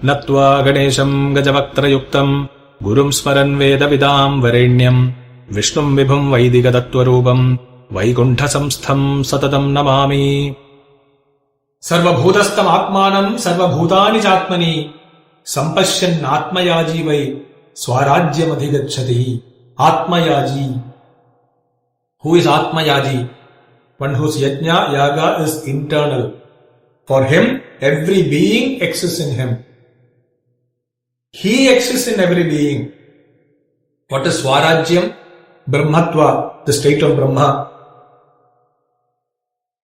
नत्वा गणेशम् गजवक्त्रयुक्तम् गुरुम् स्मरन् वेदविदाम् वरेण्यम् विष्णुम् विभुम् वैदिकतत्त्वरूपम् वैकुण्ठसंस्थम् सततम् नमामि। सर्वभूतस्थमात्मानम् सर्वभूतानि चात्मनि सम्पश्यन्नात्मयाजी वै स्वराज्यमधिगच्छति। Atmayaji. Who is Atmayaji? One whose yajna, yaga is internal. For him, every being exists in him. He exists in every being. What is Swarajyam? Brahmatva, the state of Brahma.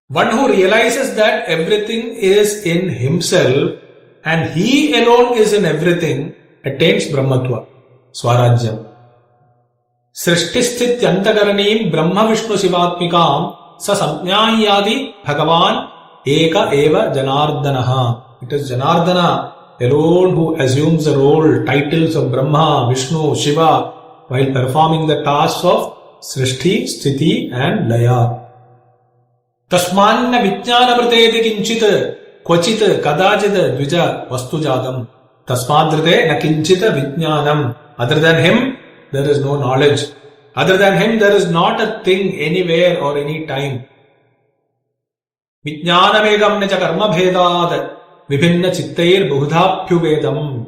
One who realizes that everything is in himself and he alone is in everything attains Brahmatva, Swarajyam. Srishtisthityantakaraneem Brahma Vishnu Shivatmikam Sa Samjnayadi Bhagavan Eka Eva Janardanaha. It is Janardana alone who assumes the role, titles of Brahma, Vishnu, Shiva while performing the tasks of Srishti, Sthiti and Laya. Tasmanna Vijnanamriteti Kinchit Kvachit Kadachit Dvija Vastujadam. Tasmadrite na Kinchita Vijnanam. Other than him, there is no knowledge. Other than him, there is not a thing anywhere or any time. Vijnanamegam necha karma bhedad vibhinna chittair bahudhapyuvedam.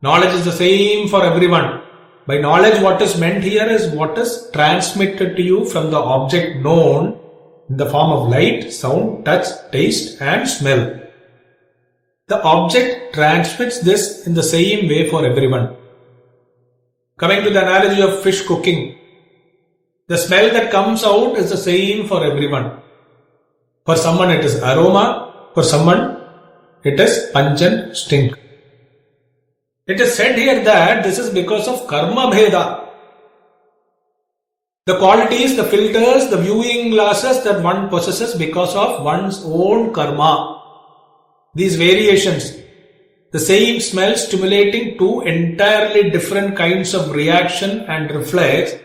Knowledge is the same for everyone. By knowledge, what is meant here is what is transmitted to you from the object known in the form of light, sound, touch, taste and smell. The object transmits this in the same way for everyone. Coming to the analogy of fish cooking, the smell that comes out is the same for everyone. For someone it is aroma, for someone it is pungent stink. It is said here that this is because of karma bheda. The qualities, the filters, the viewing glasses that one possesses because of one's own karma. These variations, the same smell stimulating two entirely different kinds of reaction and reflex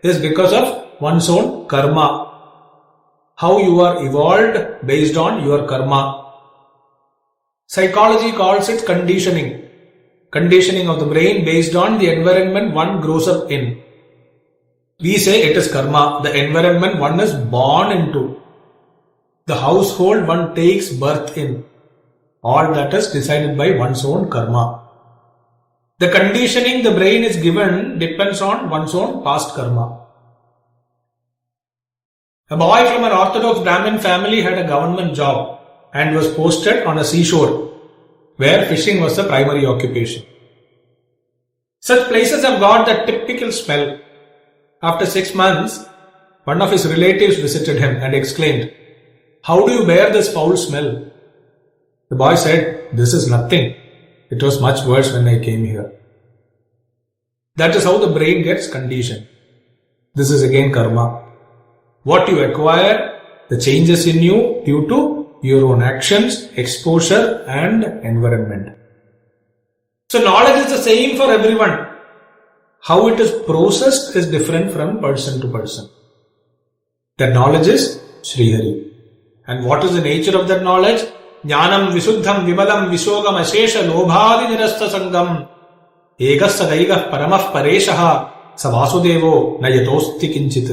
is because of one's own karma. How you are evolved based on your karma. Psychology calls it conditioning. Conditioning of the brain based on the environment one grows up in. We say it is karma, the environment one is born into, the household one takes birth in. All that is decided by one's own karma. The conditioning the brain is given depends on one's own past karma. A boy from an orthodox Brahmin family had a government job and was posted on a seashore where fishing was the primary occupation. Such places have got the typical smell. After 6 months, one of his relatives visited him and exclaimed, "How do you bear this foul smell?" The boy said, "This is nothing. It was much worse when I came here." That is how the brain gets conditioned. This is again karma. What you acquire, the changes in you due to your own actions, exposure and environment. So knowledge is the same for everyone. How it is processed is different from person to person. That knowledge is Shri Hari. And what is the nature of that knowledge? Jnanam visuddham vimalam vishogam ashesha lobhadi nirasta sangam ekas sadaigah paramah pareshaha savasudevo nayatosti kinchit.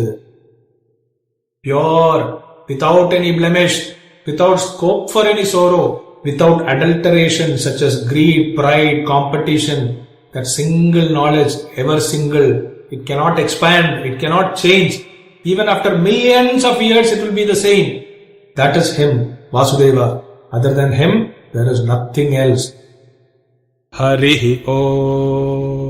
Pure, without any blemish, without scope for any sorrow, without adulteration such as greed, pride, competition. That single knowledge, ever single, it cannot expand, it cannot change. Even after millions of years it will be the same. That is him, Vasudeva. Other than him, there is nothing else. Harihi Om.